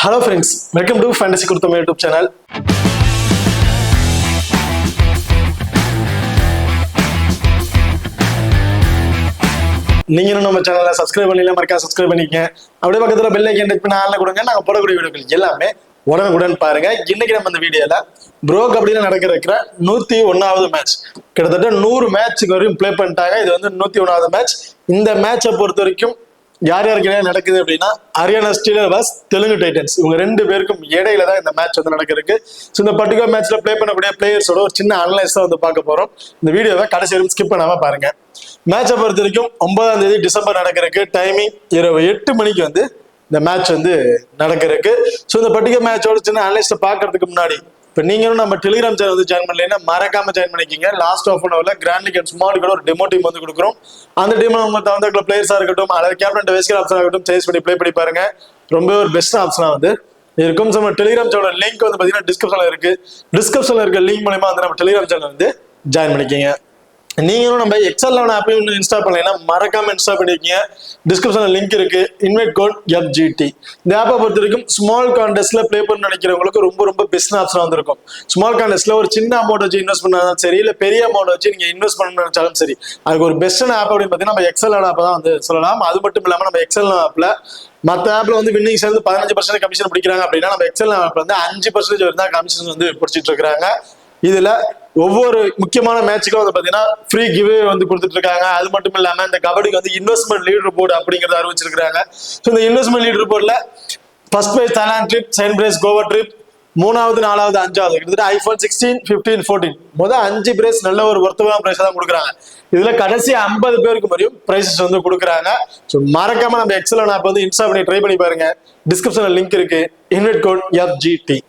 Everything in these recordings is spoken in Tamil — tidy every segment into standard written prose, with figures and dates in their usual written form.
Hello friends, welcome to fantasy குருத்தம் யூடியூப் சேனல். நீங்களும் நம்ம சேனலை சப்ஸ்கிரைப் பண்ணல, மறக்காம சப்ஸ்கிரைப் பண்ணிக்கங்க. அப்படியே பக்கத்துல பெல் ஐக்கன் கிளிக் பண்ணி ஆன்ல கொடுங்க. நாங்க போடக்கூடிய வீடியோக்கள் எல்லாமே உடனுக்குடன் பாருங்க. இன்னைக்கு நம்ம இந்த வீடியோல ப்ரோ கபடியில நடக்கிற 101வது மேட்ச், கிட்டத்தட்ட 100 மேட்சுக்கு வரையும் பிளே பண்ணிட்டாங்க. இது வந்து 101வது மேட்ச். இந்த மேட்சை பொறுத்த வரைக்கும் யார் யாருக்கு இடையே நடக்குது அப்படின்னா, Haryana stealers versus Telugu Titans, இவங்க ரெண்டு பேருக்கும் இடையில தான் இந்த மேட்ச் வந்து நடக்கிறதுக்கு. ஸோ இந்த பர்டிகுலர் மேட்ச்ல பிளே பண்ணக்கூடிய பிளேயர்ஸோட ஒரு சின்ன அனலைஸ் தான் வந்து பார்க்க போறோம். இந்த வீடியோவை கடைசி வரைக்கும் ஸ்கிப் பண்ணாம பாருங்க. மேட்சை பொறுத்த வரைக்கும் 9ஆம் தேதி டிசம்பர் நடக்கிறதுக்கு. டைமிங் இரவு 8 மணிக்கு வந்து இந்த மேட்ச் வந்து நடக்கிறதுக்கு. ஸோ இந்த பர்டிகுலர் மேட்சோட சின்ன அனலைஸ்ட பாக்குறதுக்கு முன்னாடி, இப்போ நீங்களும் நம்ம டெலிகிராம் சேனல் வந்து ஜாயின் பண்ணலைன்னா மறக்காம ஜாயின் பண்ணிக்கிங்க. லாஸ்ட் ஆஃப் அன் ஹவர்ல கிராண்ட் லீக் அண்ட் ஸ்மால் கூட ஒரு டெமோ டீம் வந்து கொடுக்குறோம். அந்த டீம்ல நம்ம தகுந்த பிளேயர்ஸா இருக்கட்டும், அதாவது கேப்டன் வைஸ்கர் ஆப்ஷனா இருக்கட்டும், சேஸ் பண்ணி ப்ளே பண்ணி பாருங்க. ரொம்ப ஒரு பெஸ்ட் ஆப்ஷனா வந்து இருக்கும். நம்ம டெலிகிராம் சேனல் லிங்க் வந்து பாத்தீங்கன்னா டிஸ்கிரிப்ஷன்ல இருக்கு. டிஸ்கிரிப்ஷன்ல இருக்க லிங்க் மூலமா வந்து நம்ம டெலிகிராம் சேனல் வந்து ஜாயின் பண்ணிக்கிங்க. நீங்களும் நம்ம எக்ஸல் ஆப்பையும் இன்ஸ்டால் பண்ணலைன்னா மறக்காம இன்ஸ்டால் பண்ணிருக்கீங்க. டிஸ்கிரிப்ஷன்ல லிங்க் இருக்கு. Invite code FGT. இந்த ஆப்பை பொறுத்த வரைக்கும் ஸ்மால் கான்டெஸ்ட்ல பிளே பண்ண நினைக்கிறவங்களுக்கு ரொம்ப ரொம்ப பெஸ்ட் ஆப்ஷன் வந்திருக்கும். ஸ்மால் கான்டெஸ்ட்ல ஒரு சின்ன அமௌண்ட் வச்சு இன்வெஸ்ட் பண்ணாலும் சரி, இல்ல பெரிய அமௌண்ட் வச்சு நீங்க இன்வெஸ்ட் பண்ணணும்னு நினைச்சாலும் சரி, அதுக்கு ஒரு பெஸ்டான ஆப் அப்படின்னு பாத்தீங்கன்னா நம்ம எக்ஸல் ஆப் தான் வந்து சொல்லலாம். அது மட்டும் இல்லாம நம்ம எக்ஸல் ஆப்ல மற்ற ஆப்ல வந்து வின்னிங் சேர்ந்து 15% கமிஷன் பிடிக்கிறாங்க அப்படின்னா, நம்ம எக்ஸல் ஆப்ல வந்து 5% வரைக்கும் கமிஷன் வந்து பிடிச்சிட்டு இருக்காங்க. இதுல ஒவ்வொரு முக்கியமான மேட்சுக்கும் வந்து பாத்தீங்கன்னா ஃப்ரீ கிவ்வே வந்து கொடுத்துட்டு இருக்காங்க. அது மட்டும் இல்லாம இந்த கபடிக்கு வந்து இன்வெஸ்ட்மெண்ட் லீடர் போர்டு அப்படிங்கறத அறிவிச்சிருக்காங்க. ஸோ இந்த இன்வெஸ்ட்மெண்ட் லீடர் போர்டுல first prize Thailand trip, second prize Goa trip, 3வது 4வது 5வது கிட்டத்தட்ட ஐபோன் 16, 15, 14 முதல் 5 பிரைஸ் நல்ல ஒரு ஒர்த்தமான பிரைஸ் தான் கொடுக்குறாங்க. இதுல கடைசி 50 பேருக்கு வரையும் பிரைசஸ் வந்து கொடுக்குறாங்க. ஸோ மறக்காம நம்ம எக்ஸல் ஆப் வந்து இன்ஸ்டால் பண்ணி ட்ரை பண்ணி பாருங்க. டிஸ்கிரிப்ஷன்ல லிங்க் இருக்கு. Invite code FGT.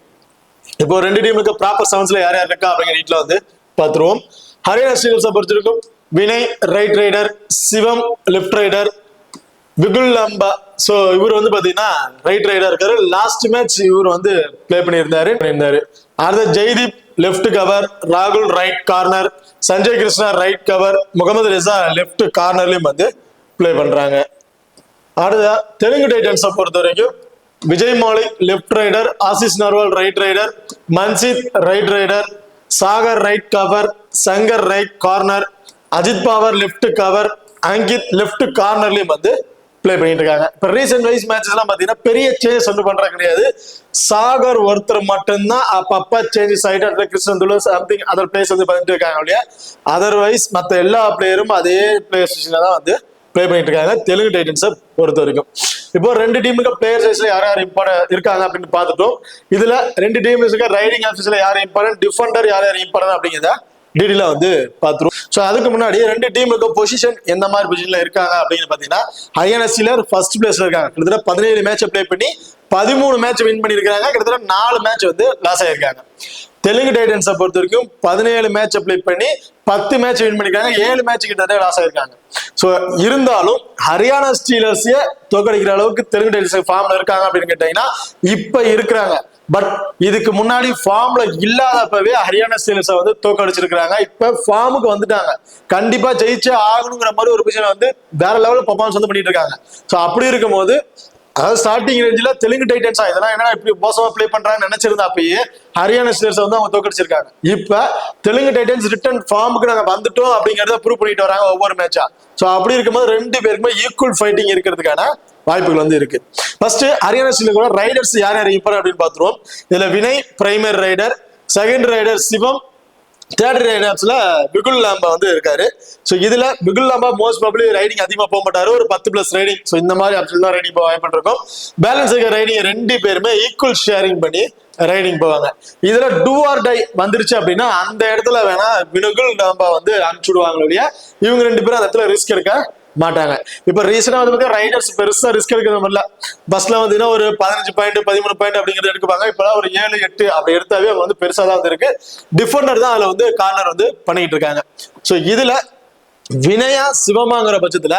இப்போ ரெண்டு டீமுக்கு ப்ராப்பர் செவன்ஸ்ல யார் யார் இருக்கா அப்படிங்கிற நீட்ல வந்து பார்த்துருவோம். ஹரியானா ஸ்டீலர்ஸை பொறுத்திருக்கும் Vinay right raider, Shivam left raider, Vikul Lamba. So இவர் வந்து பாத்தீங்கன்னா ரைட் ரைடர் இருக்காரு. லாஸ்ட் மேட்ச் இவர் வந்து பிளே பண்ணியிருந்தாரு. அடுத்த ஜெய்தீப் லெஃப்ட் கவர், ராகுல் right corner, Sanjay Krishna right cover, Mohammad Reza left கார்னர்லயும் வந்து பிளே பண்றாங்க. அடுத்த தெலுங்கு டைட்டன்ஸை பொறுத்த வரைக்கும் Vijay Malik left raider, Ashish Narwal right raider, Manjeet right raider, Sagar right cover, Shankar right corner, Ajit power left cover, Ankit left கார்னர்லயும் வந்து பிளே பண்ணிட்டு இருக்காங்க. இப்ப ரீசெண்ட் வைஸ் மேட்சஸ் எல்லாம் பாத்தீங்கன்னா பெரிய சேஞ்சஸ் வந்து பண்றது கிடையாது. சாகர் ஒருத்தர் மட்டும்தான் அப்பப்ப சேஞ்சஸ் ஆயிட்டு Krishnan Tulu something other place வந்து பண்ணிட்டு இருக்காங்க இல்லையா. அதர்வைஸ் மற்ற எல்லா பிளேயரும் அதே பிளேயர் ஸ்டேஷன்ல தான் வந்து பிளே பண்ணிட்டு இருக்காங்க தெலுங்கு டைட்டன்ஸை பொறுத்த வரைக்கும். இப்போ ரெண்டு டீமுக்கு பிளேயர் சைஸ்ல யார் யார் இம்பார்ட்டன்ட் இருக்காங்க அப்படின்னு பார்த்துட்டோம். இதுல ரெண்டு டீம் ரைடிங் ஆஃபீஸ்ல யார் இம்பார்ட்டன்ட், டிஃபெண்டர் யார் யார் இம்பார்ட்டன்ட் அப்படிங்கிறத டீடெயிலா வந்து பார்த்துருவோம். ஸோ அதுக்கு முன்னாடி ரெண்டு டீமுக்கு பொசிஷன் எந்த மாதிரி பொசிஷன்ல இருக்காங்க அப்படின்னு பாத்தீங்கன்னா, ஹரியானா ஸ்டீலர் ஃபர்ஸ்ட் பிளேஸ்ல இருக்காங்க. கிட்டத்தட்ட 17 மேட்சை பிளே பண்ணி 13 மேட்ச் வின் பண்ணிருக்காங்க. கிட்டத்தட்ட 4 மேட்ச் வந்து லாஸ் ஆயிருக்காங்க. தெலுங்கு டைட்டன்ஸை பொறுத்த வரைக்கும் 17 மேட்ச் பிளே பண்ணி 10 மேட்ச் வின் பண்ணிருக்காங்க. 7 மேட்ச் கிட்ட லாஸ் ஆயிருக்காங்க. ஸோ இருந்தாலும் ஹரியானா ஸ்டீலர்ஸே தோக்கடிக்கிற அளவுக்கு தெலுங்கு டைட்டன்ஸ் ஃபார்ம்ல இருக்காங்க அப்படின்னு கேட்டீங்கன்னா இப்ப இருக்கிறாங்க. பட் இதுக்கு முன்னாடி ஃபார்ம்ல இல்லாதப்பவே ஹரியானா ஸ்டீலர்ஸை வந்து தோக்கடிச்சிருக்காங்க. இப்ப ஃபார்முக்கு வந்துட்டாங்க. கண்டிப்பா ஜெயிச்சே ஆகணுங்கிற மாதிரி ஒரு பொசிஷன் வந்து வேற லெவலில் பர்ஃபார்மன்ஸ் வந்து பண்ணிட்டு இருக்காங்க. ஸோ அப்படி இருக்கும் போது, அதாவது ஸ்டார்டிங் ரேஞ்சில் தெலுங்கு டைட்டன்ஸா இதெல்லாம் என்ன இப்படி மோசமா பிளே பண்றாங்கன்னு நினைச்சிருந்தா அப்பயே ஹரியானா ஸ்டீலர்ஸ் வந்து அவங்க தோக்கடிச்சிருக்காங்க. இப்ப தெலுங்கு டைட்டன்ஸ் ரிட்டர்ன் ஃபார்முக்கு நாங்க வந்துட்டோம் அப்படிங்கறத ப்ரூவ் பண்ணிட்டு வராங்க ஒவ்வொரு மேட்சா. சோ அப்படி இருக்கும்போது ரெண்டு பேருக்குமே ஈக்குவல் ஃபைட்டிங் இருக்கிறதுக்கான வாய்ப்புகள் வந்து இருக்கு. ஃபர்ஸ்ட் ஹரியானா ஸ்டீலர்ஸ் ரைடர்ஸ் யார் யார் இம்பார்ட்டன்ட் அப்படின்னு பாத்துருவோம். இதுல Vinay primary raider, second raider Shivam, third ரைடர்ஸ்ல விகுல் லாம்பா வந்து இருக்காரு. ஸோ இதுல Vikul Lamba most probably raiding அதிகமா போக மாட்டாரு, ஒரு 10+ ரைடிங். ஸோ இந்த மாதிரி ஆப்ஷன் தான் ரைடிங் போக வாய்ப்பு இருக்கும். பேலன்ஸ் இருக்க ரைடிங் ரெண்டு பேருமே ஈக்குவல் ஷேரிங் பண்ணி ரைடிங் போவாங்க. இதுல டூ ஆர் டை வந்துருச்சு அப்படின்னா அந்த இடத்துல வேணா விகுல் லாம்பா வந்து அனுப்பிச்சுடுவாங்க இல்லையா. இவங்க ரெண்டு பேரும் அந்த இடத்துல ரிஸ்க் எடுக்க மாட்டாங்க. இப்ப ரீசெண்டா வந்து ரைடர்ஸ் பெருசா ரிஸ்க் எடுக்கிறது இல்ல. பஸ்ல வந்து ஒரு 15 பாயிண்ட் 13 பாயிண்ட் அப்படிங்கிறது எடுக்குவாங்க. இப்பெல்லாம் ஒரு 7, 8 அப்படி எடுத்தாவே அவங்க வந்து பெருசா தான் வந்து இருக்கு. டிஃபெண்டர் தான் அதுல வந்து கார்னர் வந்து பண்ணிட்டு இருக்காங்க. சோ இதுல வினயா சிவமாங்கிற பட்சத்துல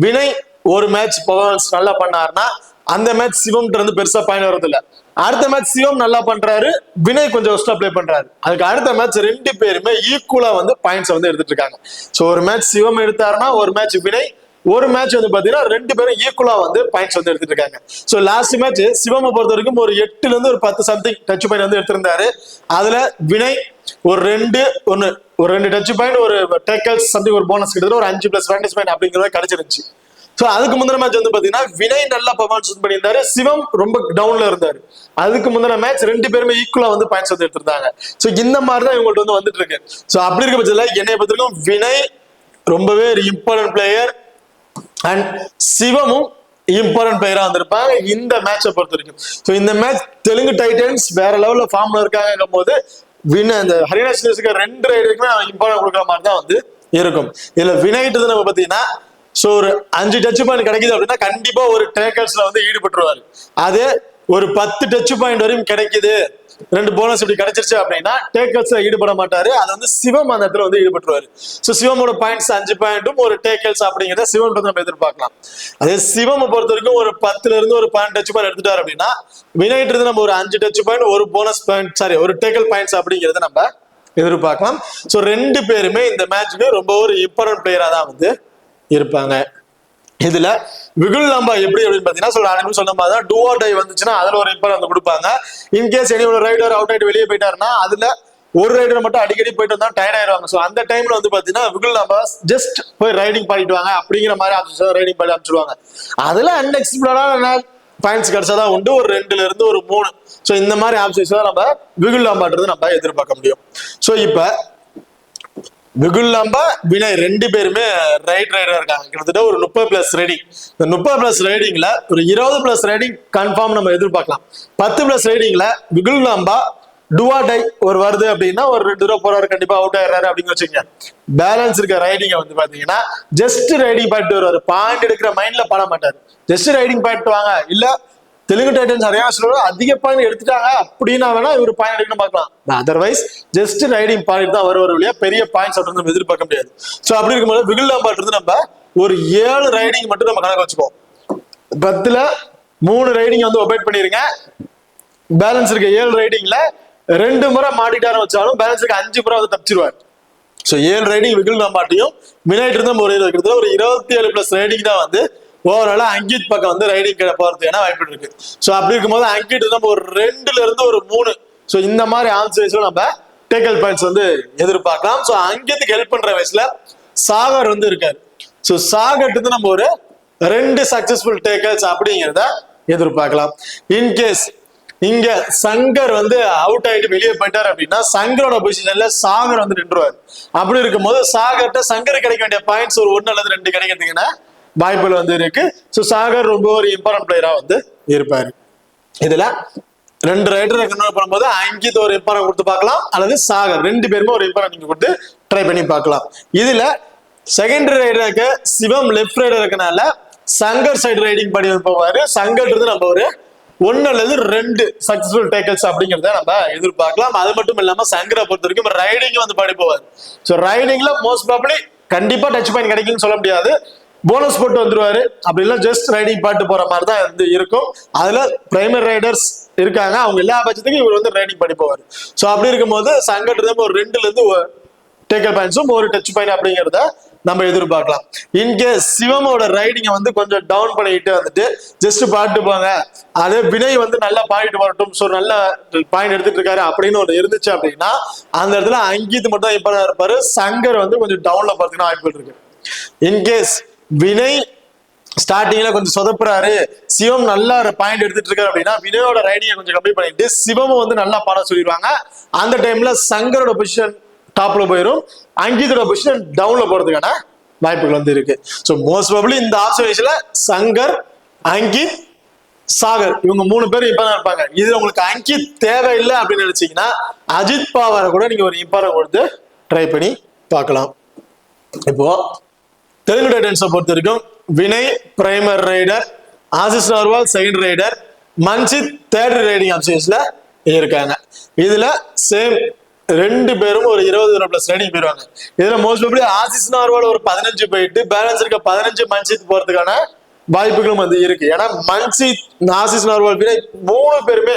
வினய் ஒரு மேட்ச் பர்ஃபார்மன்ஸ் நல்லா பண்ணாருன்னா அந்த மேட்ச் சிவம் இருந்து பெருசா பாயிண்ட் வரது இல்ல. அடுத்த மேட்ச் சிவம் நல்லா பண்றாரு, வினய் கொஞ்சம் ஒஸ்டா பிளே பண்றாரு. அதுக்கு அடுத்த மேட்ச் ரெண்டு பேருமே ஈக்குவலா வந்து பாயிண்ட்ஸ் வந்து எடுத்துட்டு இருக்காங்க. சோ ஒரு மேட்ச் சிவம் எடுத்தாருன்னா ஒரு மேட்ச் வினய், ஒரு மேட்ச் வந்து பாத்தீங்கன்னா 2 பேரும் ஈக்குவலா வந்து பாயிண்ட்ஸ் வந்து எடுத்துட்டு இருக்காங்க. ஸோ லாஸ்ட் மேட்ச் சிவமை பொறுத்த வரைக்கும் ஒரு 8ல இருந்து ஒரு 10 சம்திங் டச் பாயிண்ட் வந்து எடுத்திருந்தாரு. அதுல வினய் ஒரு 2 டச் பாயிண்ட், ஒரு டேக்கல்ஸ் சம்திங், ஒரு போனஸ் கிட்டத்தட்ட ஒரு 5 பிளஸ் ஃபேண்டசி பாயிண்ட் அப்படிங்கிறத கிடைச்சிருந்துச்சு. ஸோ அதுக்கு முந்தின மேட்ச் வந்து பாத்தீங்கன்னா வினய் நல்லா பெர்ஃபார்மன்ஸ் பண்ணியிருந்தாரு, சிவம் ரொம்ப டவுன்ல இருந்தாரு. அதுக்கு முந்தின மேட்ச் 2 பேருமே ஈக்குவலா வந்து பாயிண்ட்ஸ் வந்து எடுத்திருந்தாங்க. ஸோ இந்த மாதிரி தான் இவங்கள்ட்ட வந்து வந்துட்டு இருக்கு. ஸோ அப்படி இருக்க பட்சத்தில் என்னை பொறுத்தவரைக்கும் வினய் ரொம்பவே ஒரு இம்பார்ட்டன்ட் பிளேயர் அண்ட் சிவமும் இம்பார்ட்டன்ட் பிளேயரா வந்திருப்பாங்க இந்த மேட்சை பொறுத்த வரைக்கும். ஸோ இந்த மேட்ச் தெலுங்கு டைட்டன்ஸ் வேற லெவல்ல ஃபார்ம்ல இருக்காங்க போது அந்த ஹரியானா ஸ்டேட்ஸ்க்கு 2 ரைடருக்குமே இம்பார்ட்டன்ட் கொடுக்குற மாதிரி தான் வந்து இருக்கும். இதுல வினய்ட்டு நம்ம பாத்தீங்கன்னா சோ ஒரு 5 டச் பாயிண்ட் கிடைக்குது அப்படின்னா கண்டிப்பா ஒரு டேக்கல்ஸ்ல வந்து ஈடுபட்டுருவாரு. அதே ஒரு 10 டச் பாயிண்ட் வரையும் கிடைக்குது, 2 போனஸ் இப்படி கிடைச்சிருச்சு அப்படின்னா டேக்கல்ஸ்ல ஈடுபட மாட்டாரு. அது வந்து சிவம் அந்த இடத்துல வந்து ஈடுபட்டுருவாரு. ஸோ சிவமோட பாயிண்ட்ஸ் 5 பாயிண்ட்டும் ஒரு டேக்கல்ஸ் அப்படிங்கிறத சிவம் நம்ம எதிர்பார்க்கலாம். அதே சிவம் பொறுத்த வரைக்கும் ஒரு 10ல இருந்து ஒரு 12 டச் பாயிண்ட் எடுத்துட்டாரு அப்படின்னா வினய்ட்டு இருந்து நம்ம ஒரு 5 டச் பாயிண்ட், ஒரு போனஸ் பாயிண்ட், ஒரு டேக்கல் பாயிண்ட்ஸ் அப்படிங்கிறத நம்ம எதிர்பார்க்கலாம். ஸோ 2 பேருமே இந்த மேட்ச்க்கு ரொம்ப ஒரு இம்பார்ட்டன்ட் பிளேயரா தான் வந்து இருப்பாங்க. இதுல விகுல் லாம்பா எப்படி அப்படின்னு பாத்தீங்கன்னா சொன்ன மாதிரி டூ ஆர் டை வந்துச்சுன்னா அதுல ஒரு இம்பார்ட் வந்து கொடுப்பாங்க. இன்கேஸ் எனி ஒரு ரைடர் அவுட் ஆயிட்டு வெளியே போயிட்டாருன்னா அதுல ஒரு ரைடர் மட்டும் அடிக்கடி போயிட்டு வந்தா டயர்ட் ஆயிடுவாங்க. ஸோ அந்த டைம்ல வந்து பாத்தீங்கன்னா விகுல் லாம்பா ஜஸ்ட் போய் ரைடிங் பண்ணிட்டு வாங்க அப்படிங்கிற மாதிரி ரைடிங் பண்ணி அனுப்பிச்சிடுவாங்க. அதுல அன்எக்ஸ்பெக்டடான பாயிண்ட்ஸ் கிடைச்சாதான் உண்டு, ஒரு 2ல இருந்து ஒரு 3. ஸோ இந்த மாதிரி ஆப்ஷன்ஸ் தான் நம்ம விகுல் லாம்பான்றது நம்ம எதிர்பார்க்க முடியும். ஸோ இப்ப விகுல் லாம்பா வினய் 2 பேருமே ரைட் ரைடரா இருக்காங்க. கிட்டத்தட்ட ஒரு 30+ ரைடிங். இந்த 30+ ரைடிங்ல ஒரு 20+ ரைடிங் கன்ஃபார்ம் நம்ம எதிர்பார்க்கலாம். 10+ ரைடிங்ல விகுல் லாம்பா டுவா டை ஒரு வருது அப்படின்னா ஒரு 2 தடவை போறாரு, கண்டிப்பா அவுட் ஆயிடுறாரு அப்படின்னு வச்சுக்கோங்க. பேலன்ஸ் இருக்க ரைடிங்க வந்து பாத்தீங்கன்னா ஜஸ்ட் ரைடிங் பாயிண்ட் வருவாரு, பாயிண்ட் எடுக்கிற மைண்ட்ல பாட மாட்டாரு. ஜஸ்ட் ரைடிங் பாயிண்ட் வாங்க, இல்ல தெலுங்கு டைட்டன்ஸ் ஹரியானா அதிக பாயிண்ட் எடுத்துட்டாங்க அப்படின்னா வேணா இவர் பாயிண்ட் எடுக்கணும் பார்க்கலாம். அதர்வைஸ் ஜஸ்ட் ரைடிங் பாயிண்ட் தான் வருவார் இல்லையா, பெரிய பாயிண்ட்ஸ் அப்படின்னு நம்ம எதிர்பார்க்க முடியாது. ஸோ அப்படி இருக்கும்போது விகுல் லாம்பாட் இருந்து நம்ம ஒரு 7 ரைடிங் மட்டும் நம்ம கணக்கு வச்சுப்போம். 10ல 3 ரைடிங் வந்து ஒபேட் பண்ணிருங்க. பேலன்ஸ் இருக்க 7 ரைடிங்ல 2 முறை மாட்டிட்டாரு வச்சாலும் பேலன்ஸ் இருக்க 5 முறை வந்து தப்பிச்சிருவார். ஸோ 7 ரைடிங் விகுல் லாம்பாட்டையும் வினய்ட்டு இருந்தா ஒரு 27+ ரைடிங் தான் வந்து ஓவராலா அங்கித் பக்கம் வந்து ரைடிங் போறதுக்கான வாய்ப்பு இருக்கு. ஸோ அப்படி இருக்கும்போது அங்கிட் நம்ம ஒரு 2ல இருந்து ஒரு 3. ஸோ இந்த மாதிரி ஆன்சர்ஸ்ல நம்ம டேக்கல் பாயிண்ட்ஸ் வந்து எதிர்பார்க்கலாம். ஸோ அங்கித்துக்கு ஹெல்ப் பண்ற வயசுல சாகர் வந்து இருக்காரு. ஸோ சாகர்ட்டு இருந்து நம்ம ஒரு 2 சக்சஸ்ஃபுல் டேக்கல்ஸ் அப்படிங்கிறத எதிர்பார்க்கலாம். இன்கேஸ் இங்க சங்கர் வந்து அவுட் ஆயிட்டு வெளியே போயிட்டாரு அப்படின்னா சங்கரோட பொசிஷன்ல சாகர் வந்து நின்றுவாரு. அப்படி இருக்கும்போது சங்கர் கிடைக்க வேண்டிய பாயிண்ட்ஸ் ஒரு 1 அல்லது 2 கிடைக்கிறதுக்குன்னா வாய்ப்புகள் வந்து இருக்கு. ஸோ சாகர் ரொம்ப ஒரு இம்பார்ட்டன்ட் பிளேயரா வந்து இருப்பாரு. இதுல 2 ரைடர் கன்வெர்ட் பண்ணும்போது அங்கித் ஒரு இம்பார்ட்டன்ட் கொடுத்து பார்க்கலாம், அல்லது சாகர் 2 பேருமே ஒரு இம்பார்ட்டன்ட் நீங்க கொடுத்து ட்ரை பண்ணி பார்க்கலாம். இதுல செகண்டரி ரைடருக்கு சிவம் லெஃப்ட் ரைடர் இருக்கனால சங்கர் சைடு ரைடிங் பண்ணி போவாரு. சங்கர் இருந்து நம்ம ஒரு 1 அல்லது 2 சக்சஸ்ஃபுல் டேக்கல்ஸ் அப்படிங்கிறத நம்ம எதிர்பார்க்கலாம். அது மட்டும் இல்லாம சங்கரை பொறுத்த வரைக்கும் ரைடிங் வந்து பாடி போவார். ஸோ ரைடிங்ல மோஸ்ட் ப்ராபபிலி கண்டிப்பா டச் பாயிண்ட் கிடைக்கும்னு சொல்ல முடியாது, போனஸ் போட்டு வந்துருவாரு. அப்படி இல்லை ஜஸ்ட் ரைடிங் பாட்டு போற மாதிரி தான் வந்து இருக்கும். அதுல பிரைமரி ரைடர்ஸ் இருக்காங்க, அவங்க எல்லா பட்சத்துக்கும் இவர் வந்து ரைடிங் பண்ணி போவார். ஸோ அப்படி இருக்கும்போது சங்கர் ஒரு 2ல இருந்து டேக்கல் பாயிண்ட்ஸும் ஒரு டச் பாயிண்ட் அப்படிங்கிறத நம்ம எதிர்பார்க்கலாம். இன்கேஸ் சிவமோட ரைடிங்கை வந்து கொஞ்சம் டவுன் பண்ணிட்டு வந்துட்டு ஜஸ்ட் பாட்டு போங்க, அதே வினய் வந்து நல்லா பாயிண்ட் வரட்டும், ஸோ நல்ல பாயிண்ட் எடுத்துட்டு இருக்காரு அப்படின்னு ஒன்று இருந்துச்சு அப்படின்னா அந்த இடத்துல அங்கித் மட்டும் தான் இப்ப இருப்பாரு. சங்கர் வந்து கொஞ்சம் டவுன்ல பார்த்தீங்கன்னா வாய்ப்புகள் இருக்கு. இன்கேஸ் வினய் ஸ்டார்டிங்ல கொஞ்சம் சொதப்புறாரு, சிவம் நல்லா பாயிண்ட் எடுத்துட்டு இருக்காரு அப்படின்னா வினயோட ரைடிங்கை கொஞ்சம் கம்மி பண்ணிட்டு சிவமும் வந்து நல்லா பாட சொல்லிடுவாங்க. அந்த டைம்ல சங்கரோட பொசிஷன் டாப்ல போயிடும், அங்கிதோட பொசிஷன் டவுன்ல போறதுக்கான வாய்ப்புகள் வந்து இருக்கு. ஸோ மோஸ்ட் ப்ராபபிலி இந்த ஆப்சர்வேஷன்ல சங்கர், அங்கித், சாகர் இவங்க 3 பேரும் இப்ப தான் இருப்பாங்க. இது உங்களுக்கு அங்கித் தேவையில்லை அப்படின்னு நினைச்சீங்கன்னா அஜித் பவாரை கூட நீங்க ஒரு இம்பார்ட்டன்ட் கொடுத்து ட்ரை பண்ணி பார்க்கலாம். இப்போ தெலுங்கு டைட்டன்ஸை பொறுத்த வரைக்கும் Vinay primary raider, Ashish Narwal second raider, Manjeet third raiding ஆப்ஷன்ஸ்ல இருக்காங்க. இதுல சேம் 2 பேரும் ஒரு 20+ ரைடிங் போயிருவாங்க. இதுல மோஸ்ட் ப்ராபபிலி ஆசிஸ் நர்வால் ஒரு 15 போயிட்டு பேலன்ஸ் இருக்க 15 மன்சித் போறதுக்கான வாய்ப்புகளும் வந்து இருக்கு. ஏன்னா மன்சித், ஆசிஸ் நர்வால், வினய் 3 பேருமே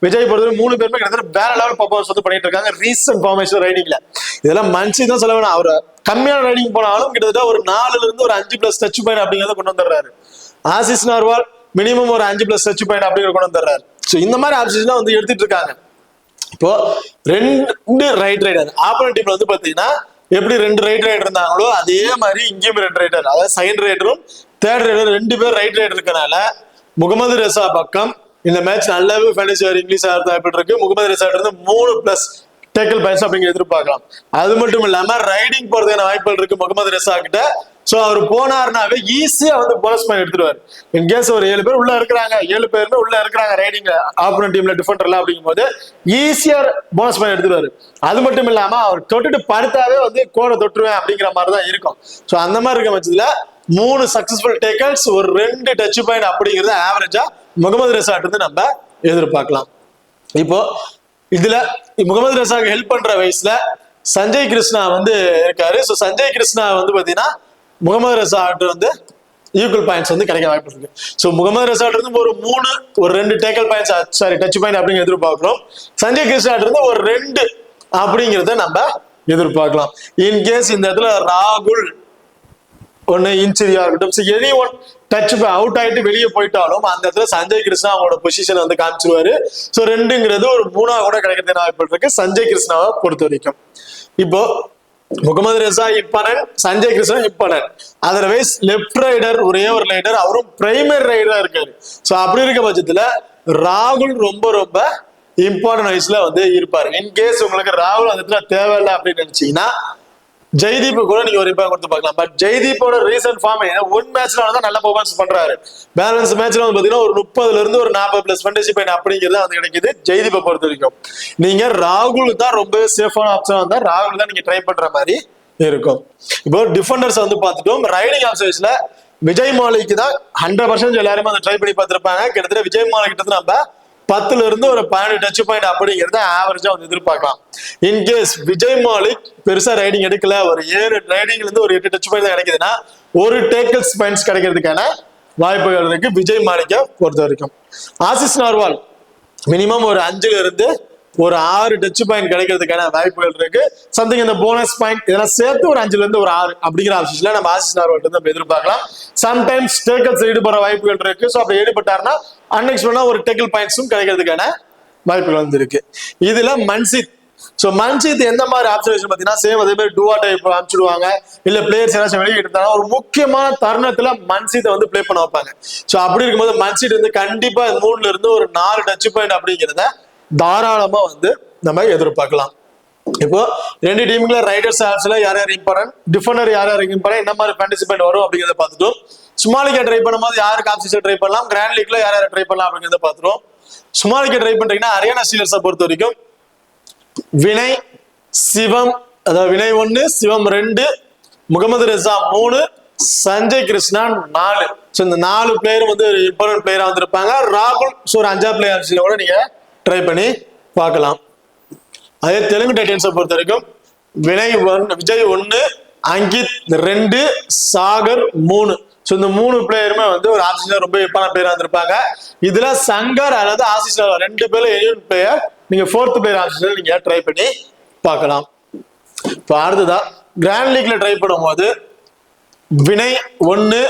விஜய் பொறுத்தவரை 3 பேருமே கிட்டத்தட்ட வேற லெவல் பர்ஃபார்மன்ஸ் வந்து பண்ணிட்டு இருக்காங்க ரீசன்ட் ஃபார்மேஷன் ரைடிங்ல. இதெல்லாம் மன்சி தான் சொல்ல வேணாம், அவர் கம்மியான ரைடிங் போனாலும் கிட்டத்தட்ட ஒரு 4ல இருந்து ஒரு 5+ டச் பாயிண்ட் அப்படிங்கிறத கொண்டு வந்துடுறாரு. ஆசிஸ் நார்வால் மினிமம் ஒரு 5+ டச் பாயிண்ட் அப்படிங்கிற கொண்டு வந்துடுறாரு. ஸோ இந்த மாதிரி ஆப்ஷன்ஸ் வந்து எடுத்துட்டு இருக்காங்க. இப்போ 2 ரைட் ரைடர் ஆப்போனன்ட் டீம்ல வந்து பாத்தீங்கன்னா எப்படி 2 ரைட் ரைடர் இருந்தாங்களோ அதே மாதிரி இங்கேயும் 2 ரைடர், அதாவது செகண்ட் ரைடரும் தேர்ட் ரைடர் 2 பேர் ரைட் ரைடர் இருக்கனால முகமது ரெசா பக்கம் இந்த மேட்ச் நல்லாவே ஃபேண்டசி இங்கிலீஷ் ஆர்த்த இருக்கு. முகமது ரெசா இருந்து 3+ டேக்கிள் பாயிண்ட்ஸ் அப்படிங்கிற எதிர்பார்க்கலாம். அது மட்டும் இல்லாம ரைடிங் போறதுக்கான வாய்ப்புகள் இருக்கு முகமது ரெசா கிட்ட. சோ அவர் போனாருனாவே ஈஸியா வந்து போனஸ் பாயிண்ட் எடுத்துருவாரு. இன்கேஸ் ஒரு 7 பேர் உள்ள இருக்கிறாங்க, 7 பேருமே உள்ள இருக்கிறாங்க ரைடிங் ஆப்போனன்ட் டீம்ல டிஃபெண்டர்ல அப்படிங்கும் போது ஈஸியா போனஸ் பாயிண்ட் எடுத்துருவாரு. அது மட்டும் இல்லாம அவர் தொட்டுட்டு படுத்தாவே வந்து கோடை தொட்டுருவேன் அப்படிங்கிற மாதிரி தான் இருக்கும். சோ அந்த மாதிரி இருக்க பட்சத்துல 3 சக்சஸ்ஃபுல் டேக்கல்ஸ் ஒரு 2 டச் பாயிண்ட் அப்படிங்கிறது ஆவரேஜா முகமது ரெசாட் வந்து நம்ம எதிர்பார்க்கலாம். இப்போ இதுல முகமது ரெசாக்கு ஹெல்ப் பண்ற வயசுல சஞ்சய் கிருஷ்ணா வந்து இருக்காரு. ஸோ சஞ்சய் கிருஷ்ணா வந்து பாத்தீங்கன்னா முகமது ரெசாட் வந்து ஈக்குவல் பாயிண்ட்ஸ் வந்து கிடைக்க வாய்ப்பு இருக்கு. ஸோ முகமது ரெசாட் இருந்து ஒரு 3 ஒரு 2 tackle points sorry touch point அப்படிங்கிற எதிர்பார்க்கிறோம். சஞ்சய் கிருஷ்ணாட் இருந்து ஒரு 2 அப்படிங்கிறத நம்ம எதிர்பார்க்கலாம். இன்கேஸ் இந்த இடத்துல ராகுல் ஒன்னு இன்சூரியா இருக்கட்டும், எனி ஒன் டச் அவுட் ஆயிட்டு வெளியே போயிட்டாலும் அந்த இடத்துல சஞ்சய் கிருஷ்ணா அவங்களோட பொசிஷன் வந்து காமிச்சிருவாரு. ஸோ 2ங்கிறது ஒரு 3 கூட கிடைக்கிறதுக்கு வாய்ப்பு இருக்கு சஞ்சய் கிருஷ்ணாவை பொறுத்த வரைக்கும். இப்போ Mohammad Reza important, Sanjay Krishna important. Otherwise left raider ஒரே ஒரு ரைடர், அவரும் பிரைமரி ரைடரா இருக்காரு. ஸோ அப்படி இருக்க பட்சத்துல ராகுல் ரொம்ப ரொம்ப இம்பார்ட்டன்ட் வயசுல வந்து இருப்பாரு. இன்கேஸ் உங்களுக்கு ராகுல் அந்த இடத்துல தேவையில்லை அப்படின்னு நினைச்சீங்கன்னா ஜெய்தீப் கூட நீங்க ஒரு இம்பாக்ட் கொடுத்து பார்க்கலாம். பட் ஜெய்தீப்போட ரீசன்ட் ஃபார்ம் ஒன் மேட்ச்ல தான் நல்ல பெர்ஃபார்மன்ஸ் பண்றாரு. பேலன்ஸ் மேட்ச்ல வந்து பாத்தீங்கன்னா ஒரு 30ல இருந்து ஒரு 40+ ஃபேண்டசி பாயிண்ட் அப்படிங்கிறது வந்து கிடைக்குது ஜெய்தீப்பை பொறுத்த வரைக்கும். நீங்க ராகுல் தான் ரொம்ப சேஃபான ஆப்ஷனா இருந்தா ராகுல் தான் நீங்க ட்ரை பண்ற மாதிரி இருக்கும். இப்போ டிஃபெண்டர்ஸ் வந்து பார்த்துட்டோம். ரைடிங் ஆப்ஷன்ஸ்ல விஜய் மாலிக் தான் 100% எல்லாருமே அதை ட்ரை பண்ணி பார்த்திருப்பாங்க. கிட்டத்தட்ட விஜய் மாலிக் கிட்ட நம்ம 10ல இருந்து ஒரு 12 டச் பாயிண்ட் அப்படிங்கிறத ஆவரேஜா வந்து எதிர்பார்க்கலாம். இன்கேஸ் விஜய் மாலிக் பெருசா ரைடிங் எடுக்கல, ஒரு 7 ரைடிங்ல இருந்து ஒரு 8 டச் பாயிண்ட் தான் கிடைக்குதுன்னா ஒரு டேக்கிள்ஸ் பாயிண்ட்ஸ் கிடைக்கிறதுக்கான வாய்ப்புகள் இருக்கு விஜய் மாலிக்கை பொறுத்த வரைக்கும். ஆசிஸ் நார்வால் மினிமம் ஒரு 5ல இருந்து ஒரு 6 டச் பாயிண்ட் கிடைக்கிறதுக்கான வாய்ப்புகள் இருக்கு. சம்திங் இந்த போனஸ் பாயிண்ட் இதெல்லாம் சேர்த்து ஒரு 5ல இருந்து ஒரு 6 அப்படிங்கிற ஆப்ஷன்ஸ்ல நம்ம ஆசிஸ் நார்வால் நம்ம எதிர்பார்க்கலாம். சம்டைம்ஸ் டேக்கிள்ஸ் ஈடுபடுற வாய்ப்புகள் இருக்கு. ஸோ அப்படி ஈடுபட்டாருன்னா அன்எக்ஸ்பெக்டடா ஒரு டேக்கிள் பாயிண்ட்ஸும் கிடைக்கிறதுக்கான வாய்ப்புகள் வந்து இருக்கு. இதுல மன்சித், ஸோ மன்சித் எந்த மாதிரி ஆப்ஷன் பாத்தீங்கன்னா சேம் அதே மாதிரி டூவா டைப் அனுப்பிச்சுடுவாங்க. இல்ல பிளேயர்ஸ் ஏதாச்சும் வெளியே எடுத்தாங்கன்னா ஒரு முக்கியமான தருணத்துல மன்சித்தை வந்து பிளே பண்ண வைப்பாங்க. ஸோ அப்படி இருக்கும்போது மன்சித் வந்து கண்டிப்பா 3ல இருந்து ஒரு 4 டச் பாயிண்ட் அப்படிங்கிறத தாராளமா வந்து நம்ம எதிர்பார்க்கலாம். இப்போ 2 டீமுக்குள்ள ரைடர்ஸ் ஆப்ஸ்ல யார் யார் இம்பார்ட்டன்ட், டிஃபெண்டர் யார் யார் இம்பார்ட்டன்ட், என்ன மாதிரி ஃபேண்டசி பாயிண்ட் வரும் அப்படிங்கிறத பார்த்துட்டோம். ஸ்மால் லீக் ட்ரை பண்ணும்போது யாருக்கு ஆப்ஷன்ஸ் ட்ரை பண்ணலாம், கிராண்ட் லீக்ல யார் யார் ட்ரை பண்ணலாம் அப்படிங்கிறத பார்த்துட்டோம். ஸ்மால் லீக் ட்ரை பண்றீங்கன்னா ஹரியானா ஸ்டீலர்ஸை பொறுத்த வரைக்கும் வினய், சிவம், அதாவது வினய் 1, சிவம் 2, முகமது ரெசா 3, சஞ்சய் கிருஷ்ணா 4. ஸோ இந்த 4 பிளேயர் வந்து இம்பார்ட்டன்ட் பிளேயரா வந்திருப்பாங்க. ராகுல் ஸோ ஒரு 5 பிளேயர் கூட நீங்க ட்ரை பண்ணி பார்க்கலாம். அதே தெலுங்கு டைட்டன்ஸை பொறுத்த வரைக்கும் விஜய் 1, அங்கித் 2, சாகர் 3. ஸோ இந்த 3 பிளேயருமே வந்து ஒரு ஆப்ஷன்ல ரொம்ப இம்பார்ட்டன்ட் பிளேயரா இருந்திருப்பாங்க. இதுல சங்கர் அல்லது ஆசிஸ் 2 பேர்ல எலியன் பிளேயர் நீங்க 4th பிளேயர் ஆப்ஷன்ல நீங்க ட்ரை பண்ணி பார்க்கலாம். இப்போ அடுத்ததா கிராண்ட் லீக்ல ட்ரை பண்ணும்போது வினய் 1,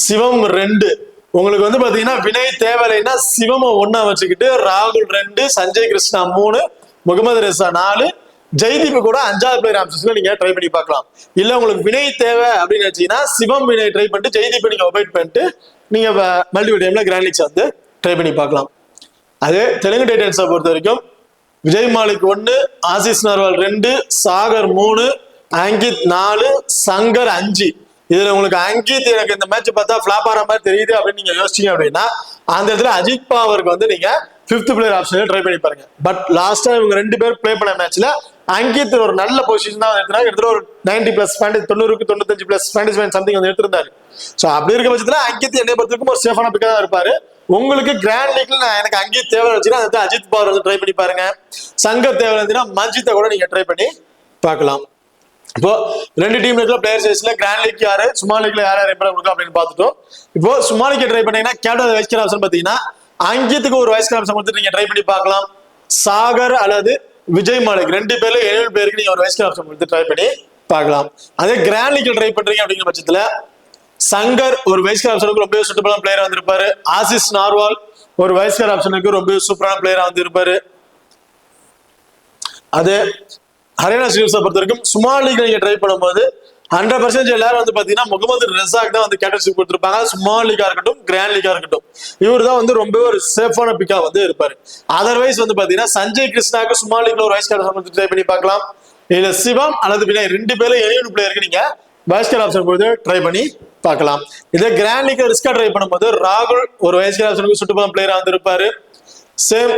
சிவம் 2. உங்களுக்கு வந்து பாத்தீங்கன்னா வினய் தேவையில்லைன்னா சிவம 1 வச்சுக்கிட்டு ராகுல் 2, சஞ்சய் கிருஷ்ணா 3, முகமது ரெசா 4, ஜெய்தீப் கூட 5வது பிளேயர் ஆப்ஷன்ஸ்ல நீங்க ட்ரை பண்ணி பார்க்கலாம். இல்ல உங்களுக்கு வினய் தேவை அப்படின்னு நினைச்சீங்கன்னா சிவம் வினய் ட்ரை பண்ணிட்டு ஜெய்தீப் நீங்க அவாய்ட் பண்ணிட்டு நீங்க மல்டிபிள் டைம்ல கிராண்ட் லீக்ஸ் வந்து ட்ரை பண்ணி பார்க்கலாம். அதே தெலுங்கு டைட்டன்ஸை பொறுத்த வரைக்கும் விஜய் மாலிக் 1, ஆசிஸ் நார்வால் 2, சாகர் 3, அங்கித் 4, சங்கர் 5. இதுல உங்களுக்கு அங்கித் எனக்கு இந்த மேட்ச் பார்த்தா ஃபிளாப் ஆகிற மாதிரி தெரியுது அப்படின்னு நீங்க யோசிச்சீங்க அப்படின்னா அந்த இடத்துல அஜித் பவருக்கு வந்து நீங்க 5th பிளேயர் ஆப்ஷன்ல ட்ரை பண்ணி பாருங்க. பட் லாஸ்டா இவங்க 2 பேர் பிளே பண்ண மேட்ச்ல அங்கித் ஒரு நல்ல பொசிஷன் தான் எடுத்தாங்க. எடுத்துட்டு ஒரு 90+ 90க்கு 95+ ஃபேண்டசி பாயிண்ட் சம்திங் வந்து எடுத்திருந்தாரு. ஸோ அப்படி இருக்க பட்சத்துல அங்கித் என்னை பொறுத்தவரைக்கும் ஒரு சேஃபான பிக்கா தான் இருப்பாரு. உங்களுக்கு கிராண்ட் லீக்ல எனக்கு அங்கித் தேவை வச்சுன்னா அந்த அஜித் பவர் வந்து ட்ரை பண்ணி பாருங்க. சங்கர் தேவை இருந்துச்சுன்னா மஞ்சித்தை கூட நீங்க ட்ரை பண்ணி பார்க்கலாம். இப்போ 2 டீம் இருக்கிற பிளேயர் சைஸ்ல கிராண்ட் லீக் யாரு, ஸ்மால் லீக்ல யார் யார் இம்ப்ரூவ் கொடுக்கும் அப்படின்னு பார்த்துட்டோம். இப்போ ஸ்மால் லீக் ட்ரை பண்ணீங்கன்னா கேப்டன் வைஸ் கேப்டன் ஆப்ஷன் பாத்தீங்கன்னா அங்கித்துக்கு ஒரு வைஸ் கேப்டன் கொடுத்து நீங்க ட்ரை பண்ணி பார்க்கலாம். சாகர் அல்லது விஜய் மாலிக் 2 பேர்ல 7 பேருக்கு நீங்க ஒரு வைஸ் கேப்டன் கொடுத்து ட்ரை பண்ணி பார்க்கலாம். அதே கிராண்ட் லீக்ல ட்ரை பண்றீங்க அப்படிங்கிற பட்சத்துல சங்கர் ஒரு வைஸ் கேர் ஆப்ஷனுக்கு ரொம்ப சூப்பரான பிளேயரா வந்திருப்பாரு. ஆசிஸ் நார்வால் ஒரு வைஸ் கேர் ஆப்ஷனுக்கு ரொம்ப சூப்பரான பிளேயரா வந்திருப்பாரு. அது ஹரியானா ஸ்ரீலங்கா பொறுத்த வரைக்கும் ஸ்மால் லீக் நீங்க ட்ரை பண்ணும்போது 100% எல்லாரும் வந்து பாத்தீங்கன்னா முகமது ரெசாக் தான் வந்து கேப்டன்ஷிப் கொடுத்திருப்பாங்க. ஸ்மால் லீகா இருக்கட்டும் கிராண்ட் லீகா இருக்கட்டும் இவர் தான் வந்து ரொம்ப ஒரு சேஃபான பிக்கா வந்து இருப்பாரு. அதர்வைஸ் வந்து பாத்தீங்கன்னா சஞ்சய் கிருஷ்ணாக்கு ஸ்மால் லீக்ல ஒரு வைஸ் கேப்டன் ட்ரை பண்ணி பார்க்கலாம். இல்ல சிவம் அல்லது வினய் 2 பேர்ல 7 பிளேயருக்கு நீங்க வைஸ் கேர் ஆப்ஷன் கொடுத்து ட்ரை பண்ணி பார்க்கலாம். இதே கிராண்ட் லீக் ரிஸ்கா ட்ரை பண்ணும்போது ராகுல் ஒரு வைஸ் கேர் ஆப்ஷனுக்கு சூப்பரான பிளேயரா வந்து இருப்பாரு. சேம்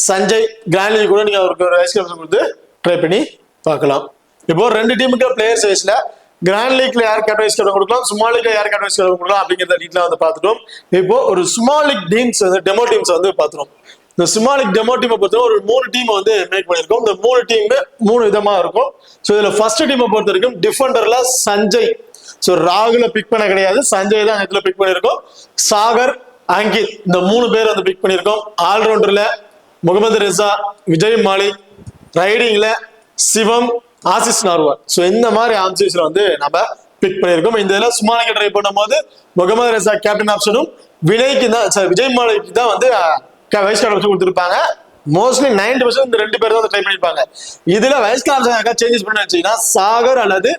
சஞ்சய் கிராண்ட் லீக் கூட நீங்க அவருக்கு ஒரு வைஸ் கேர் ஆப்ஷன் கொடுத்து ட்ரை பண்ணி பார்க்கலாம். இப்போ 2 டீமுக்கு பிளேயர்ஸ் வைஸ்ல கிராண்ட் லீக்ல யார் கேப்டன் வைஸ் கேப்டன் கொடுக்கலாம், ஸ்மால் லீக்ல யார் கேப்டன் வைஸ் கேப்டன் கொடுக்கலாம் அப்படிங்கறத டீடைலா வந்து பார்த்துட்டோம். இப்போ ஒரு ஸ்மால் லீக் டீம்ஸ் வந்து டெமோ டீம்ஸ் வந்து பார்த்துட்டோம். இந்த ஸ்மால் லீக் டெமோ டீமை பொறுத்த ஒரு 3 டீம் வந்து மேக் பண்ணிருக்கோம். இந்த 3 டீம் 3 விதமா இருக்கும். ஸோ இதுல ஃபர்ஸ்ட் டீமை பொறுத்த வரைக்கும் டிஃபெண்டர்ல சஞ்சய், ஸோ ராகுல பிக் பண்ண கிடையாது, சஞ்சய் தான் இதுல பிக் பண்ணிருக்கோம். சாகர், அங்கித் இந்த 3 பேர் வந்து பிக் பண்ணிருக்கோம். ஆல்ரவுண்டர்ல முகமது ரெசா, விஜய் மாலிக், ரைடிங்ல சிவம், ஆசிஸ் நார்வால். ஸோ இந்த மாதிரி ஆப்ஷன்ஸ்ல வந்து நம்ம பிக் பண்ணிருக்கோம். இந்த இதில் ஸ்மால் லீக் ட்ரை பண்ணும்போது முகமது ரெசா கேப்டன் ஆப்ஷனும் வினய்க்கு தான் விஜய் மாலிக்கு தான் வந்து வைஸ் கேப்டன் ஆப்ஷன் கொடுத்துருப்பாங்க. மோஸ்ட்லி 90% இந்த 2 பேர் தான் ட்ரை பண்ணிருப்பாங்க. இதுல வைஸ் கேப்டன் சேஞ்சஸ் பண்ண வச்சீங்கன்னா சாகர் அல்லது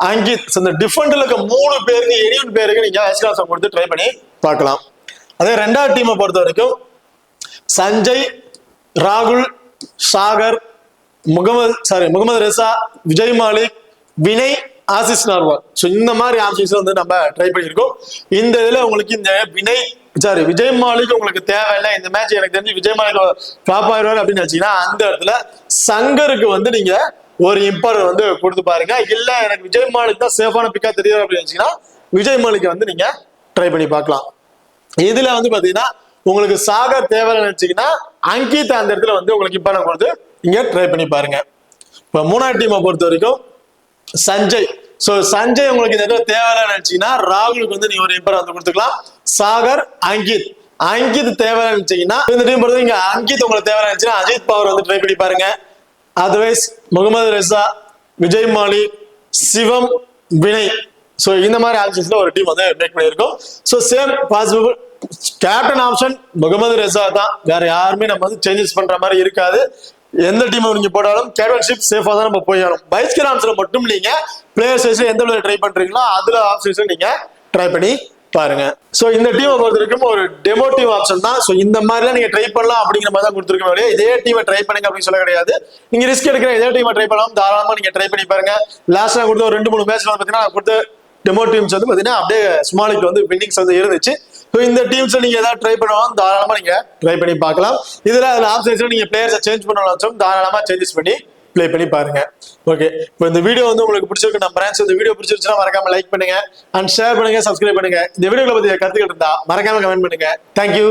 அங்கித் இந்த டிஃபெண்டர்ல இருக்க 3 பேருக்கு 7 பேருக்கு நீங்க வைஸ் கேப்டன் கொடுத்து ட்ரை பண்ணி பார்க்கலாம். அதே 2வது டீமை பொறுத்த வரைக்கும் சஞ்சய், ராகுல், Sagar, Mohammad Reza, Vijay Malik, Vinay, Ashish Narwal. So இந்த மாதிரி ஆப்ஷன்ஸ் வந்து நம்ம ட்ரை பண்ணியிருக்கோம். இந்த இதுல உங்களுக்கு இந்த விஜய் மாலிக் உங்களுக்கு தேவையில்லை, இந்த மேட்ச் எனக்கு தெரிஞ்சு விஜய் மாலிக் ஃபிளாப் ஆயிடுவார் அப்படின்னு வச்சீங்கன்னா அந்த இடத்துல சங்கருக்கு வந்து நீங்க ஒரு இம்பார்ட்டன்ட் வந்து கொடுத்து பாருங்க. இல்ல எனக்கு விஜய் மாலிக் தான் சேஃபான பிக்கா தெரியாது அப்படின்னு வச்சீங்கன்னா விஜய் மாலிக் வந்து நீங்க ட்ரை பண்ணி பார்க்கலாம். இதுல வந்து பாத்தீங்கன்னா உங்களுக்கு சாகர் தேவைன்னு நினைச்சீங்கன்னா அங்கித் அந்த இடத்துல வந்து உங்களுக்கு இம்பார்ட்டன்ட் கொடுத்து இங்க ட்ரை பண்ணி பாருங்க. இப்ப 3வது டீமை பொறுத்த வரைக்கும் சஞ்சய், சோ சஞ்சய் உங்களுக்கு இந்த தேவையில்லை நினைச்சீங்கன்னா ராகுலுக்கு வந்து நீங்க ஒரு இம்பார்ட்டன்ட் வந்து கொடுத்துக்கலாம். சாகர், அங்கித் தேவையில்லை நினைச்சீங்கன்னா இந்த டீம் பொறுத்த இங்க அங்கித் உங்களுக்கு தேவையில்லை நினைச்சீங்கன்னா அஜித் பவர் வந்து ட்ரை பண்ணி பாருங்க. Otherwise Mohammad Reza, Vijay Malik, Shivam, Vinay, so இந்த மாதிரி ஆப்ஷன்ஸ்ல ஒரு டீம் வந்து மேக் பண்ணியிருக்கோம். So same possible captain option Mohammad Reza தான், வேற யாருமே நம்ம வந்து சேஞ்சஸ் பண்ற மாதிரி இருக்காது. எந்த டீம் நீங்க போட்டாலும் கேப்டன்ஷிப் சேஃபா தான் நம்ம போய் ஆகணும். வைஸ் கேர் ஆப்ஷன்ல மட்டும் நீங்க பிளேயர் சைஸ்ல எந்த பிளேயர் ட்ரை பண்றீங்களோ அதுல ஆப்ஷன்ஸ் நீங்க ட்ரை பண்ணி பாருங்க. சோ இந்த டீமை பொறுத்த வரைக்கும் ஒரு டெமோ டீம் ஆப்ஷன் தான். சோ இந்த மாதிரிலாம் நீங்க ட்ரை பண்ணலாம் அப்படிங்கிற மாதிரி தான் கொடுத்துருக்கோம். இதே டீமை ட்ரை பண்ணுங்க அப்படின்னு சொல்ல கிடையாது. நீங்க ரிஸ்க் எடுக்கிற இதே டீமை ட்ரை பண்ணலாம், தாராளமா நீங்க ட்ரை பண்ணி பாருங்க. லாஸ்ட்ல கொடுத்த ஒரு 2-3 மேட்ச்ல பாத்தீங்கன்னா கொடுத்த டெமோ டீம்ஸ் வந்து பாத்தீங்கன்னா அப்படியே ஸ்மால் லீக் வந்து வின்னிங்ஸ் வந்து இருந்துச்சு. ஸோ இந்த டீம்ஸ்ல நீங்க ஏதாவது ட்ரை பண்ணுவாங்க தாராளமா நீங்க ட்ரை பண்ணி பார்க்கலாம். இதுல ஆப்ஷன்ஸ்ல நீங்க பிளேயர்ஸை சேஞ்ச் பண்ணலாம், தாராளமா சேஞ்சஸ் பண்ணி ப்ளே பண்ணி பாருங்க. ஓகே, இப்போ இந்த வீடியோ வந்து உங்களுக்கு பிடிச்சிருக்கு நம்புறேன். இந்த வீடியோ பிடிச்சிருச்சுன்னா மறக்காம லைக் பண்ணுங்க அண்ட் ஷேர் பண்ணுங்க, சப்ஸ்கிரைப் பண்ணுங்க. இந்த வீடியோல பத்தி கருத்துக்கள் இருந்தா மறக்காம கமெண்ட் பண்ணுங்க. தேங்க்யூ.